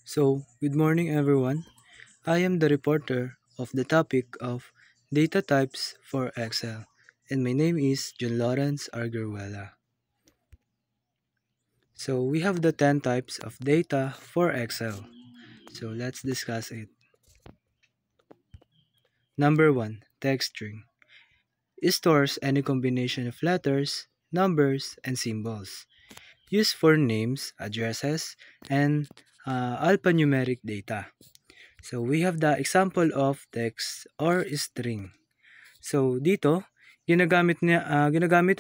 Good morning everyone. I am the reporter of the topic of data types for Excel, and my name is John Lawrence Arguruela. We have the 10 types of data for Excel. Let's discuss it. Number 1, text string. It stores any combination of letters, numbers, and symbols. Used for names, addresses, and alphanumeric data. We have the example of text or string. Dito, ginagamit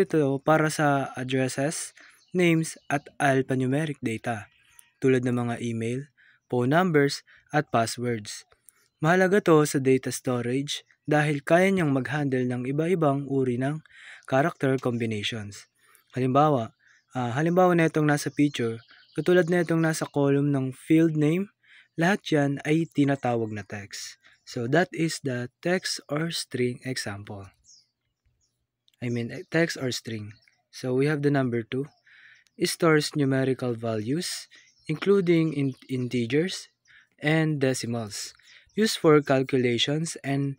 ito para sa addresses, names, at alphanumeric data, tulad ng mga email, phone numbers, at passwords. Mahalaga to sa data storage dahil kaya niyang mag-handle ng iba-ibang uri ng character combinations. Halimbawa na itong nasa picture, katulad na itong nasa column ng field name, lahat yan ay tinatawag na text. That is the text or string example. Text or string. We have the number 2. It stores numerical values, including integers and decimals, used for calculations and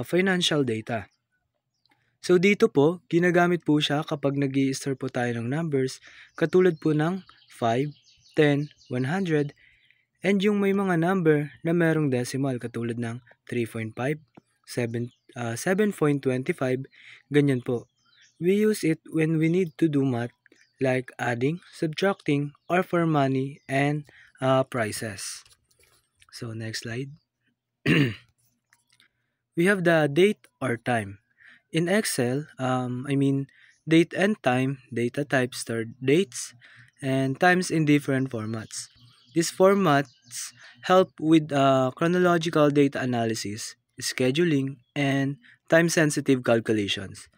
financial data. Dito po, ginagamit po siya kapag nag-i-store po tayo ng numbers, katulad po ng 5, 10, 100, and yung may mga number na merong decimal katulad ng 3.5, 7.25, ganyan po. We use it when we need to do math like adding, subtracting, or for money and prices. Next slide. We have the date or time. In Excel, date and time, data types store dates and times in different formats. These formats help with chronological data analysis, scheduling, and time-sensitive calculations.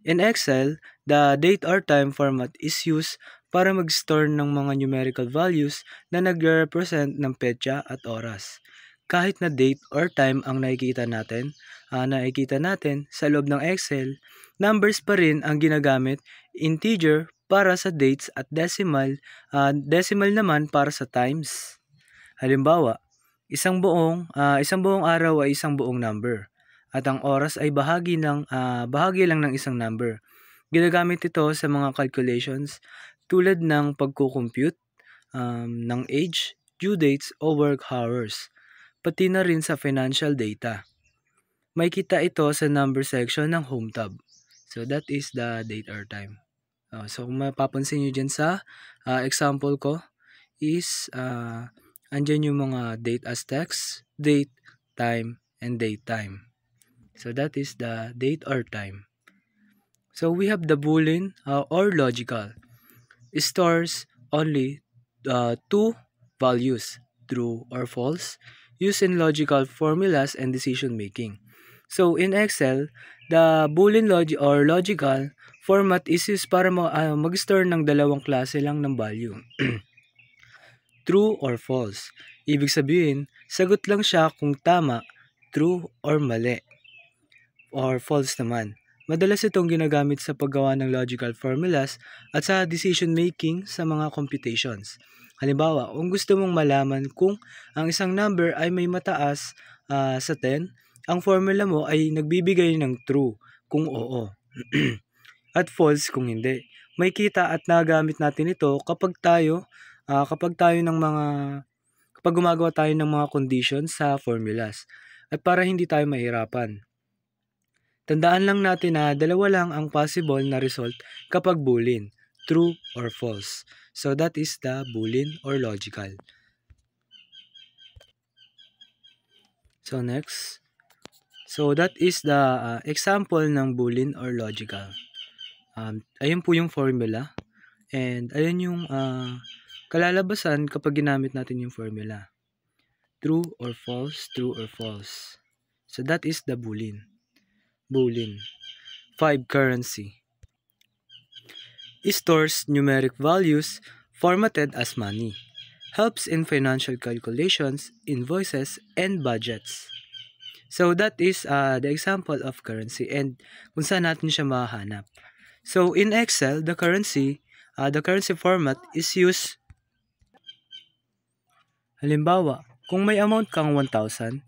In Excel, the date or time format is used para mag-store ng mga numerical values na nagre-represent ng petsa at oras. Kahit na date or time ang nakikita natin sa loob ng Excel, numbers pa rin ang ginagamit, integer para sa dates at decimal naman para sa times. Halimbawa, isang buong araw ay isang buong number at ang oras ay bahagi lang ng isang number. Ginagamit ito sa mga calculations tulad ng pagko-compute ng age, due dates o work hours, pati na rin sa financial data. May kita ito sa number section ng home tab. That is the date or time. Kung mapapansin nyo dyan sa example ko is andyan yung mga date as text, date, time, and date time. That is the date or time. We have the Boolean or logical. It stores only two values, true or false, used in logical formulas and decision making. In Excel, the Boolean or logical format is used para mag-store ng dalawang klase lang ng value. True or false. Ibig sabihin, sagot lang siya kung tama, true or mali, or false naman. Madalas itong ginagamit sa paggawa ng logical formulas at sa decision making sa mga computations. Halimbawa, kung gusto mong malaman kung ang isang number ay may mataas sa 10, ang formula mo ay nagbibigay ng true kung oo at false kung hindi. May kita at nagamit natin ito kapag gumagawa tayo ng mga conditions sa formulas at para hindi tayo mahirapan. Tandaan lang natin na dalawa lang ang possible na result kapag Boolean, true or false. That is the Boolean or logical. Next. That is the example ng Boolean or logical. Ayun po yung formula. And ayun yung kalalabasan kapag ginamit natin yung formula. True or false, true or false. That is the Boolean. 5. Currency. It stores numeric values formatted as money. Helps in financial calculations, invoices, and budgets. That is the example of currency and kung saan natin siya mahanap. In Excel, the currency format is used Halimbawa, kung may amount kang 1,000,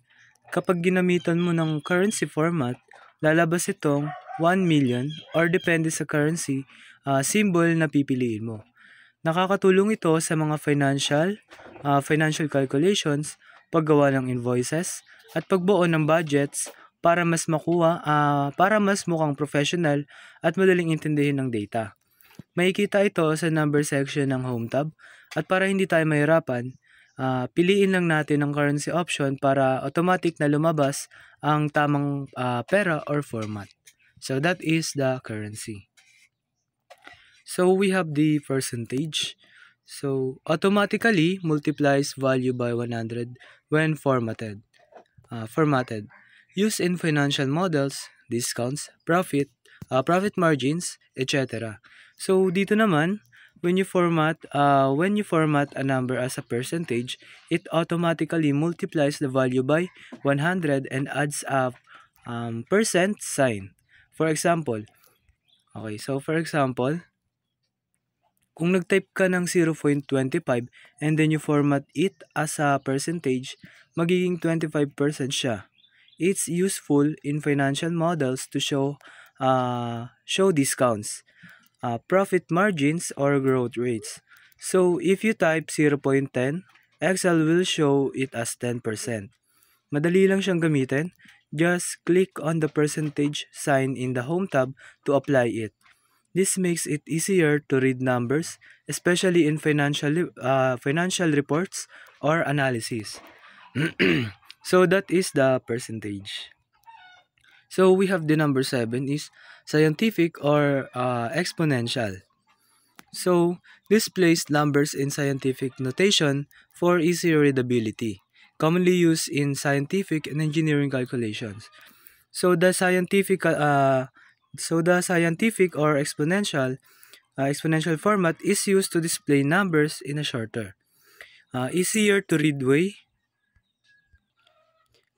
kapag ginamitan mo ng currency format, lalabas itong 1,000,000 or depende sa currency symbol na pipiliin mo. Nakakatulong ito sa mga financial calculations, paggawa ng invoices, at pagbuo ng budgets para mas mukhang professional at madaling intindihin ng data. Makikita ito sa number section ng Home tab at para hindi tayo mahirapan, piliin lang natin ang currency option para automatic na lumabas ang tamang pera or format. So that is the currency. So we have the percentage. So automatically multiplies value by 100 when formatted. Used in financial models, discounts, profit margins, etc. So dito naman, when you format a number as a percentage, it automatically multiplies the value by 100 and adds a percent sign. For example, kung nag-type ka ng 0.25 and then you format it as a percentage, magiging 25% siya. It's useful in financial models to show discounts, profit margins, or growth rates. So if you type 0.10, Excel will show it as 10%. Madali lang siyang gamitin. Just click on the percentage sign in the Home tab to apply it. This makes it easier to read numbers, especially in financial reports or analysis. So that is the percentage. So we have the number 7 is scientific or exponential. So this placed numbers in scientific notation for easier readability, commonly used in scientific and engineering calculations. So the scientific or exponential format is used to display numbers in a shorter, easier to read way.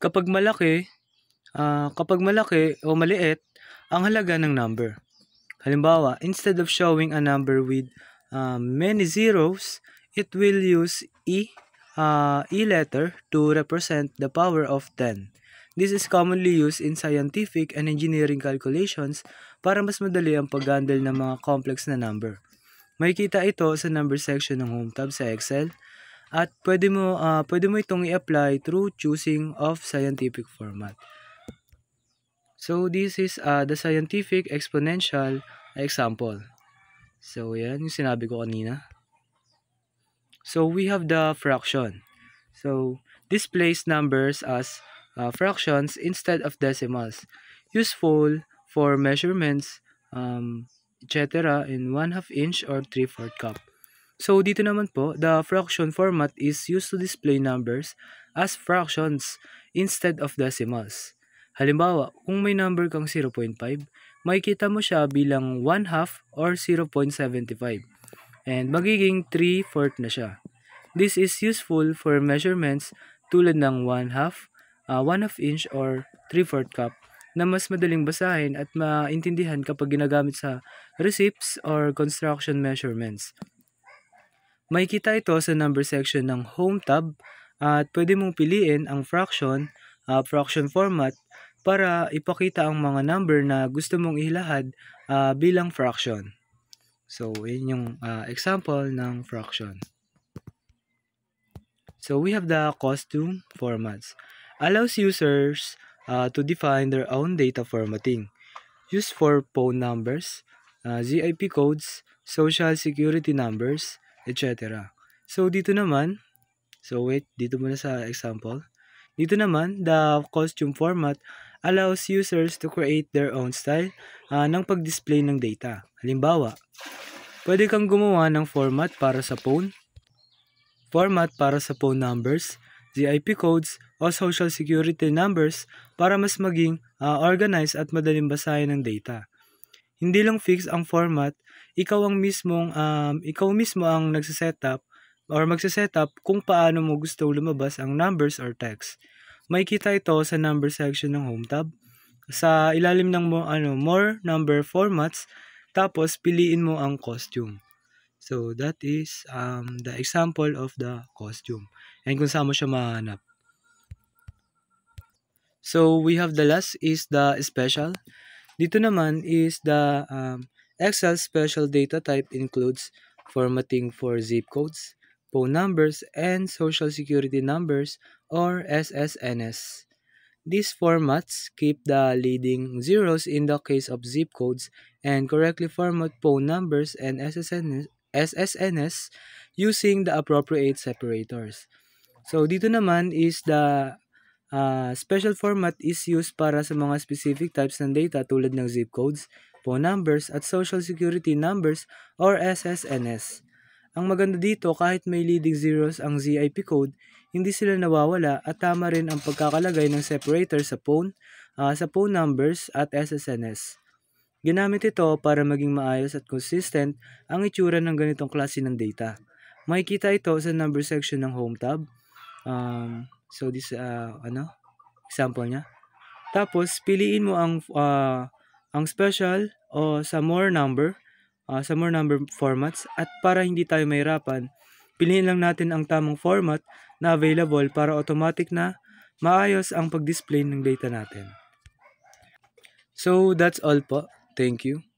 Kapag malaki o maliit ang halaga ng number. Halimbawa, instead of showing a number with many zeros, it will use E letter to represent the power of 10. This is commonly used in scientific and engineering calculations para mas madali ang pag-handle ng mga complex na number. Makikita ito sa number section ng Home tab sa Excel at pwede mo itong i-apply through choosing of scientific format. So this is the scientific exponential example. So yan yung sinabi ko kanina. So we have the fraction. So displays numbers as fractions instead of decimals. Useful for measurements, etc. in 1/2 inch or 3/4 cup. So dito naman po, the fraction format is used to display numbers as fractions instead of decimals. Halimbawa, kung may number kang 0.5, makikita mo siya bilang 1/2 or 0.75 and magiging 3/4 na siya. This is useful for measurements tulad ng 1/2 inch or 3/4 cup na mas madaling basahin at maintindihan kapag ginagamit sa receipts or construction measurements. Makikita ito sa number section ng Home tab at pwede mong piliin ang fraction format para ipakita ang mga number na gusto mong ilahad bilang fraction. So, yun yung example ng fraction. So, we have the costume formats. Allows users to define their own data formatting. Used for phone numbers, ZIP codes, social security numbers, etc. So, dito muna sa example. Dito naman, the costume format allows users to create their own style ng pag-display ng data. Halimbawa, pwede kang gumawa ng format para sa phone numbers, ZIP codes, o social security numbers para mas maging organized at madaling basahin ng data. Hindi lang fix ang format, ikaw mismo ang magse-setup kung paano mo gusto lumabas ang numbers or text. Makikita ito sa number section ng Home tab. Sa ilalim ng more number formats, tapos piliin mo ang costume. So that is the example of the costume and kung saan mo siya mahanap. So we have the last is the special. Dito naman is the Excel special data type includes formatting for zip codes, phone numbers, and social security numbers or SSNS. These formats keep the leading zeros in the case of zip codes and correctly format phone numbers and SSNS using the appropriate separators. So dito naman is the special format is used para sa mga specific types ng data tulad ng zip codes, phone numbers, at social security numbers or SSNS. Ang maganda dito kahit may leading zeros ang ZIP code, hindi sila nawawala at tama rin ang pagkakalagay ng separator sa phone numbers at SSNS. Ginamit ito para maging maayos at consistent ang itsura ng ganitong klase ng data. Makikita ito sa number section ng home tab. So this example niya. Tapos piliin mo ang special o sa more number formats at para hindi tayo mahirapan, piliin lang natin ang tamang format na available para automatic na maayos ang pag-display ng data natin. So that's all po. Thank you.